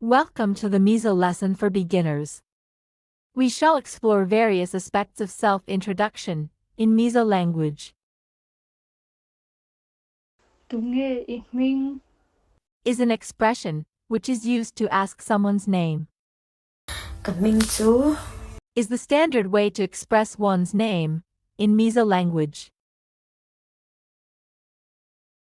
Welcome to the Mizo lesson for beginners. We shall explore various aspects of self-introduction in Mizo language. Tunge ihming Is an expression which is used to ask someone's name. Mizo Is the standard way to express one's name in Mizo language.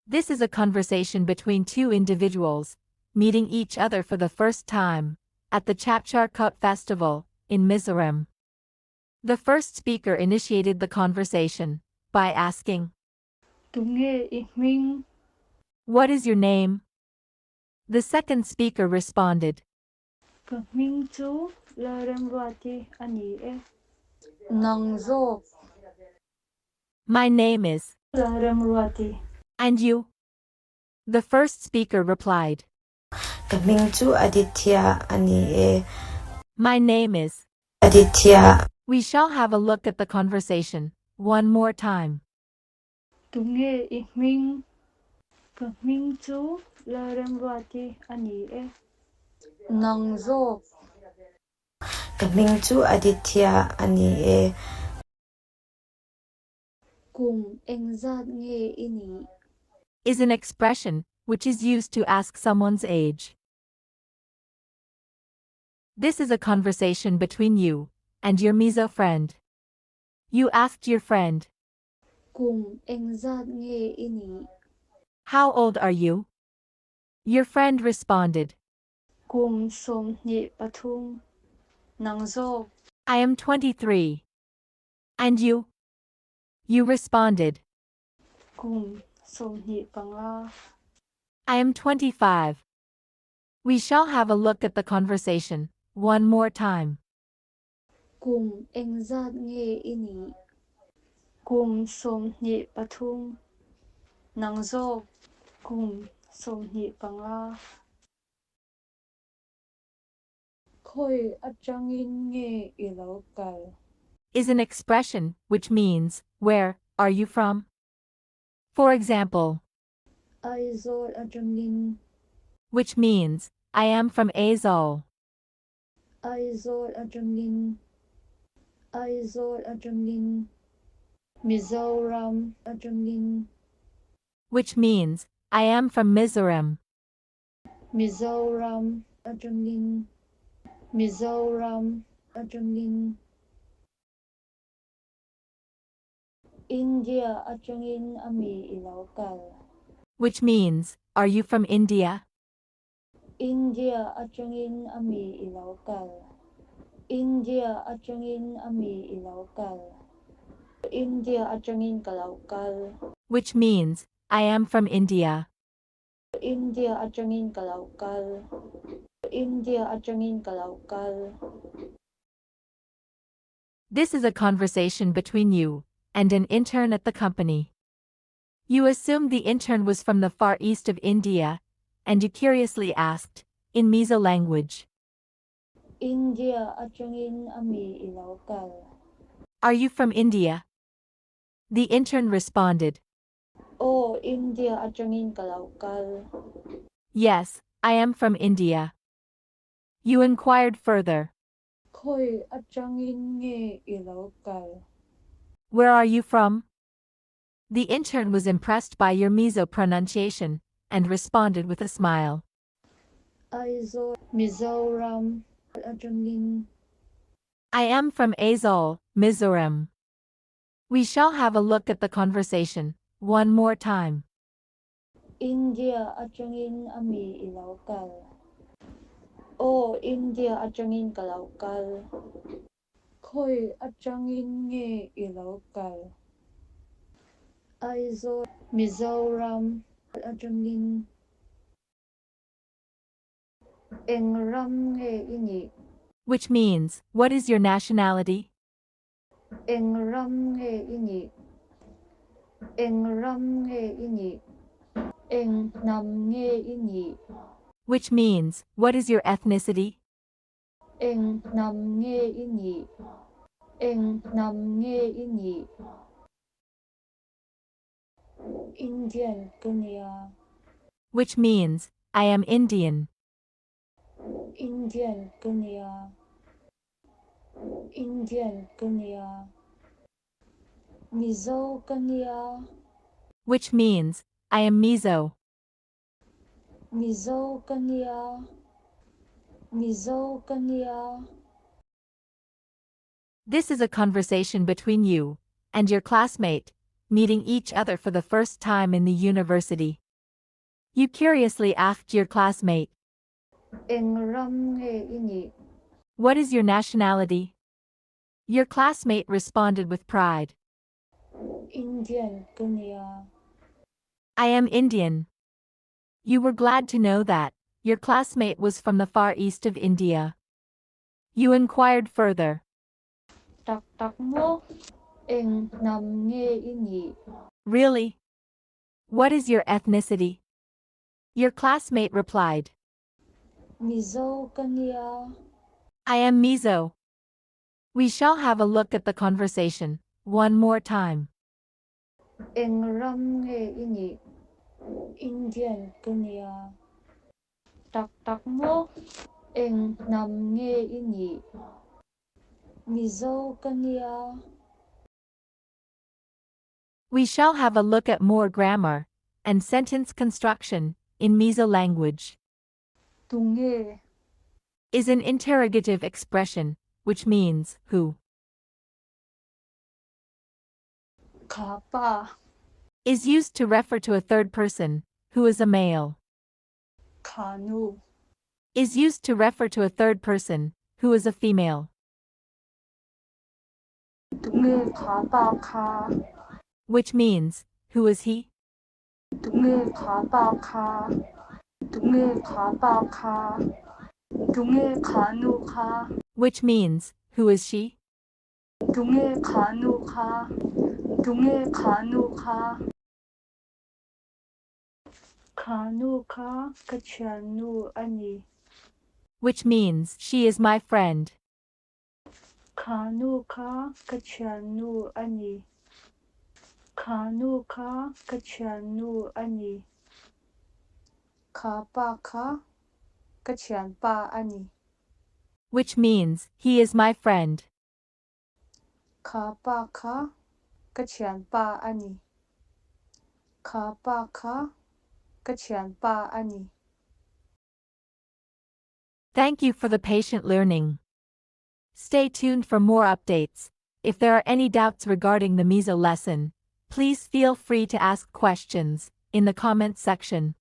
This is a conversation between two individuals meeting each other for the first time at the Chapchar festival in Mizoram. The first speaker initiated the conversation by asking, tunge ihming "What is your name?" The second speaker responded, kahming chu laremwati ani nangzo "My name is." laremwati "And you?" The first speaker replied, Mizo Aditya ani "My name is." Aditya. We shall have a look at the conversation one more time. tunge ihming kahming chu laremwati ani nangzo Mizo Aditya ani kum engzat nge ini Is an expression which is used to ask someone's age. This is a conversation between you and your Mizo friend. You asked your friend, kum engzat nge ini "How old are you?" Your friend responded, kum som ni pathum nangzo "I am 23. And you?" You responded, kum som ni pangla "I am 25. We shall have a look at the conversation one more time. kum engzat nge ini kum som ni pathum nangzo kum som ni pangla khoi atangin nge ilokal Is an expression which means, "Where are you from?" For example, aizol atangin which means, "I am from Azol," aizol atangin mizoram atangin which means, "I am from Mizoram." mizoram atangin India atangin ami ilokal Which means, "Are you from India?" India atangin ami ilokal India atangin ami ilokal India atangin kalokal Which means, "I am from India." India atangin kalokal India atangin kalokal This is a conversation between you and an intern at the company. You assumed the intern was from the far east of India, and you curiously asked, in Mizo language, India atangin ami ilokal "Are you from India?" The intern responded, Oh India atangin kalokal "Yes, I am from India." You inquired further, khoi atangin nge ilokal "Where are you from?" The intern was impressed by your Mizo pronunciation and responded with a smile, aizol mizoram atangin "I am from Azol, Mizoram." We shall have a look at the conversation one more time. India atangin ami ilokal Oh India atangin kalokal khoi atangin nge ilokal aizol mizoram atangin engram nge ini Which means, "What is your nationality?" engram nge ini engram nge ini engnam nge ini Which means, "What is your ethnicity?" engnam nge ini engnam nge ini Indian kanya Which means, "I am Indian." Indian Kenya, Indian Kenya, Mizo Kenya, which means, I am Mizo. Mizo Kenya, Mizo Kenya. This is a conversation between you and your classmate, meeting each other for the first time in the university. You curiously asked your classmate, Ram nge ini. "What is your nationality?" Your classmate responded with pride, Indian Kenya. "I am Indian." You were glad to know that your classmate was from the far east of India. You inquired further, Tak mo. Nam nge ini. "Really? What is your ethnicity?" Your classmate replied, Mizo Kenya. "I am Mizo." We shall have a look at the conversation one more time. Ram nge ini. Indian Kenya. Tak mo. Nam nge ini. Mizo Kenya. We shall have a look at more grammar and sentence construction in Mizo language. Tunge. Is an interrogative expression, which means who. Kapa. Is used to refer to a third person, who is a male. Kanu. Is used to refer to a third person, who is a female. Tunge kapa ka. Which means, who is he? Tunge kapa ka. Tunge kapa ka. Tunge kanu ka. Which means, who is she? Tunge kanu ka. Tunge kanu ka. Kanu ka kachanu ani. Which means, she is my friend. Kanu ka kachanu ani. Kanu ka kachanu ani. Kapa ka kachanpa ani. Which means, he is my friend. Kapa ka kachanpa ani. Kapa ka kachanpa ani. Thank you for the patient learning. Stay tuned for more updates. If there are any doubts regarding the Mizo lesson, please feel free to ask questions in the comments section.